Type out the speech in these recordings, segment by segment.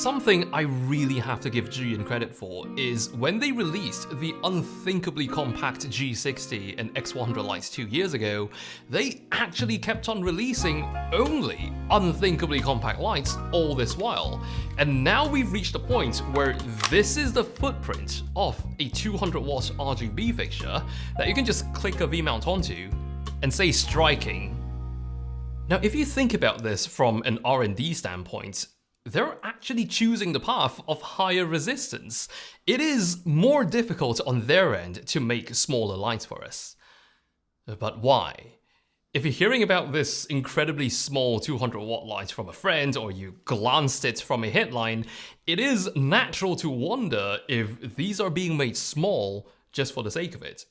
Something I really have to give Zhiyun credit for is when they released the unthinkably compact G60 and X100 lights 2 years ago, they actually kept on releasing only unthinkably compact lights all this while. And now we've reached a point where this is the footprint of a 200 watt RGB fixture that you can just click a V-mount onto and say striking. Now, if you think about this from an R&D standpoint, they're actually choosing the path of higher resistance. It is more difficult on their end to make smaller lights for us. But why? If you're hearing about this incredibly small 200 watt light from a friend, or you glanced it from a headline, it is natural to wonder if these are being made small just for the sake of it.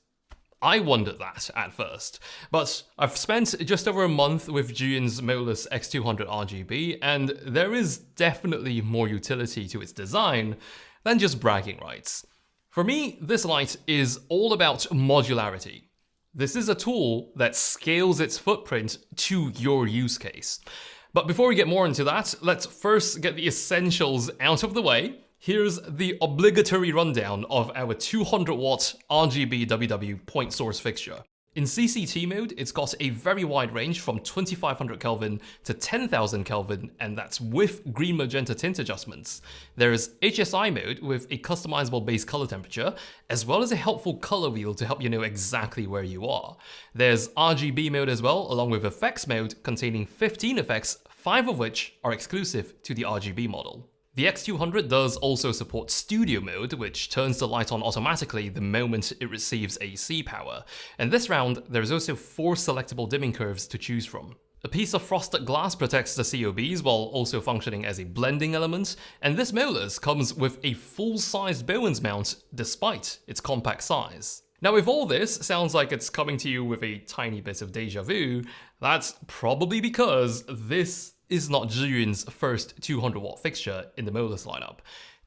I wondered that at first, but I've spent just over a month with Zhiyun's MOLUS X200 RGB, and there is definitely more utility to its design than just bragging rights. For me, this light is all about modularity. This is a tool that scales its footprint to your use case. But before we get more into that, let's first get the essentials out of the way. Here's the obligatory rundown of our 200 watt RGB WW point source fixture. In CCT mode, it's got a very wide range from 2500 Kelvin to 10,000 Kelvin, and that's with green magenta tint adjustments. There is HSI mode with a customizable base color temperature, as well as a helpful color wheel to help you know exactly where you are. There's RGB mode as well, along with effects mode containing 15 effects, 5 of which are exclusive to the RGB model. The X200 does also support studio mode, which turns the light on automatically the moment it receives AC power. And this round, there's also 4 selectable dimming curves to choose from. A piece of frosted glass protects the COBs while also functioning as a blending element, and this MOLUS comes with a full-sized Bowens mount despite its compact size. Now, if all this sounds like it's coming to you with a tiny bit of deja vu, that's probably because this is not Zhiyun's first 200 watt fixture in the MOLUS lineup.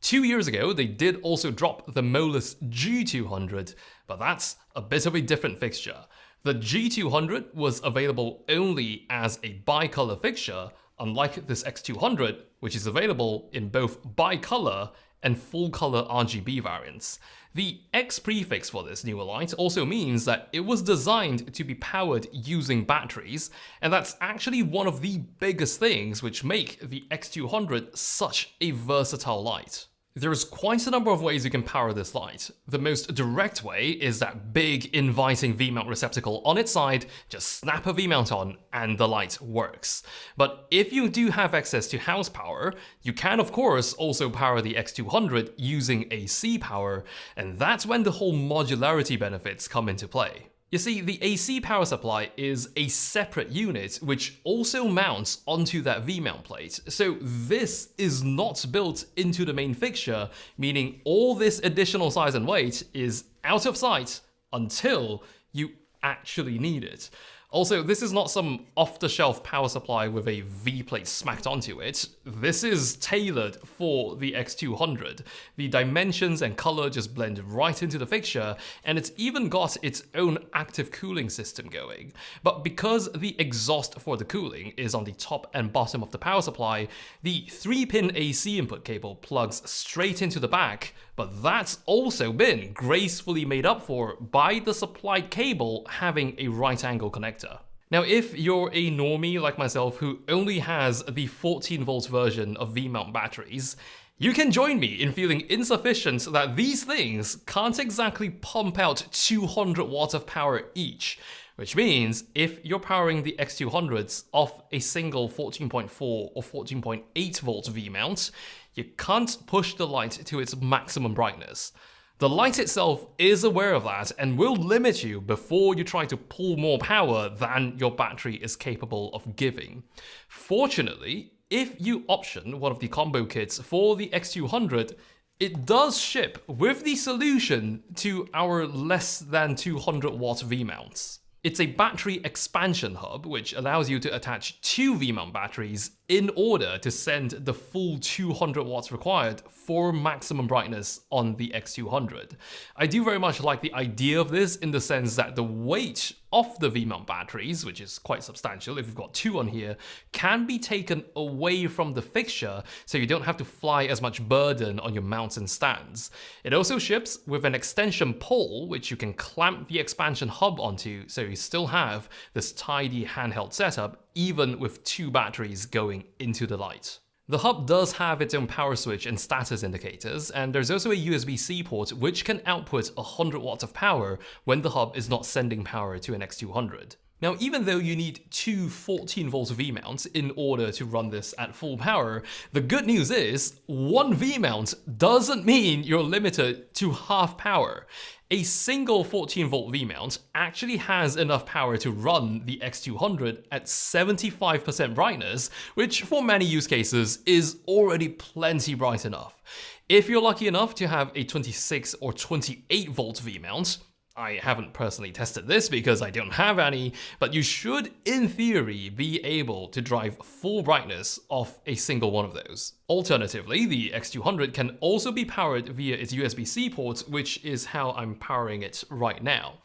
2 years ago, they did also drop the MOLUS G200, but that's a bit of a different fixture. The G200 was available only as a bicolor fixture, unlike this X200, which is available in both bicolor and full color RGB variants. The X prefix for this newer light also means that it was designed to be powered using batteries, and that's actually one of the biggest things which make the X200 such a versatile light. There's quite a number of ways you can power this light. The most direct way is that big, inviting V-mount receptacle on its side, just snap a V-mount on and the light works. But if you do have access to house power, you can of course also power the X200 using AC power, and that's when the whole modularity benefits come into play. You see, the AC power supply is a separate unit which also mounts onto that V-mount plate. So this is not built into the main fixture, meaning all this additional size and weight is out of sight until you actually need it. Also, this is not some off-the-shelf power supply with a V-plate smacked onto it. This is tailored for the X200. The dimensions and color just blend right into the fixture, and it's even got its own active cooling system going. But because the exhaust for the cooling is on the top and bottom of the power supply, the 3-pin AC input cable plugs straight into the back, but that's also been gracefully made up for by the supplied cable having a right angle connector. Now, if you're a normie like myself who only has the 14 volt version of V-mount batteries, you can join me in feeling insufficient that these things can't exactly pump out 200 watts of power each. Which means if you're powering the X200s off a single 14.4 or 14.8 volt V-mount, you can't push the light to its maximum brightness. The light itself is aware of that and will limit you before you try to pull more power than your battery is capable of giving. Fortunately, if you option one of the combo kits for the X200, it does ship with the solution to our less than 200 watt V-mounts. It's a battery expansion hub, which allows you to attach 2 V-mount batteries in order to send the full 200 watts required for maximum brightness on the X200. I do very much like the idea of this in the sense that the weight of the V-mount batteries, which is quite substantial if you've got 2 on here, can be taken away from the fixture so you don't have to fly as much burden on your mounts and stands. It also ships with an extension pole which you can clamp the expansion hub onto, so you still have this tidy handheld setup even with 2 batteries going into the light. The hub does have its own power switch and status indicators, and there's also a USB-C port which can output 100 watts of power when the hub is not sending power to an X200. Now, even though you need 2 14-volt V-mounts in order to run this at full power, the good news is 1 V-mount doesn't mean you're limited to half power. A single 14-volt V-mount actually has enough power to run the X200 at 75% brightness, which for many use cases is already plenty bright enough. If you're lucky enough to have a 26 or 28-volt V-mount, I haven't personally tested this because I don't have any, but you should, in theory, be able to drive full brightness off a single one of those. Alternatively, the X200 can also be powered via its USB-C port, which is how I'm powering it right now.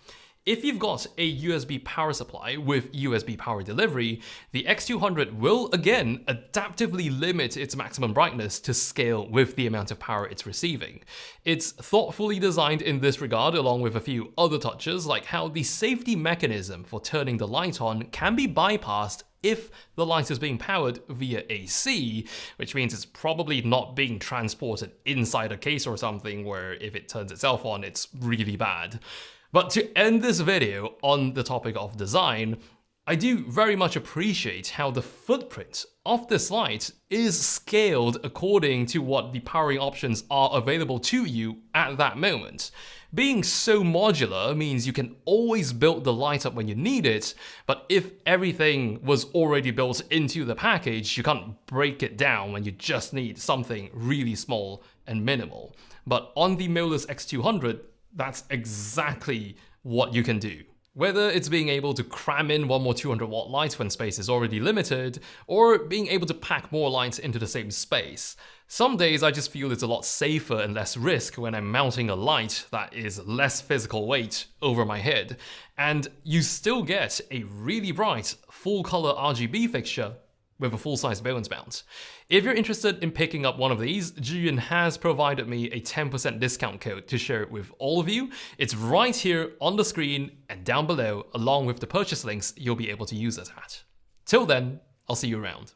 If you've got a USB power supply with USB power delivery, the X200 will again adaptively limit its maximum brightness to scale with the amount of power it's receiving. It's thoughtfully designed in this regard, along with a few other touches, like how the safety mechanism for turning the light on can be bypassed if the light is being powered via AC, which means it's probably not being transported inside a case or something where if it turns itself on, it's really bad. But to end this video on the topic of design, I do very much appreciate how the footprint of this light is scaled according to what the powering options are available to you at that moment. Being so modular means you can always build the light up when you need it, but if everything was already built into the package, you can't break it down when you just need something really small and minimal. But on the MOLUS X200, that's exactly what you can do. Whether it's being able to cram in one more 200 watt light when space is already limited, or being able to pack more lights into the same space. Some days I just feel it's a lot safer and less risk when I'm mounting a light that is less physical weight over my head, and you still get a really bright full color RGB fixture with a full-size Bowens mount. If you're interested in picking up one of these, Zhiyun has provided me a 10% discount code to share it with all of you. It's right here on the screen and down below, along with the purchase links you'll be able to use it at. Till then, I'll see you around.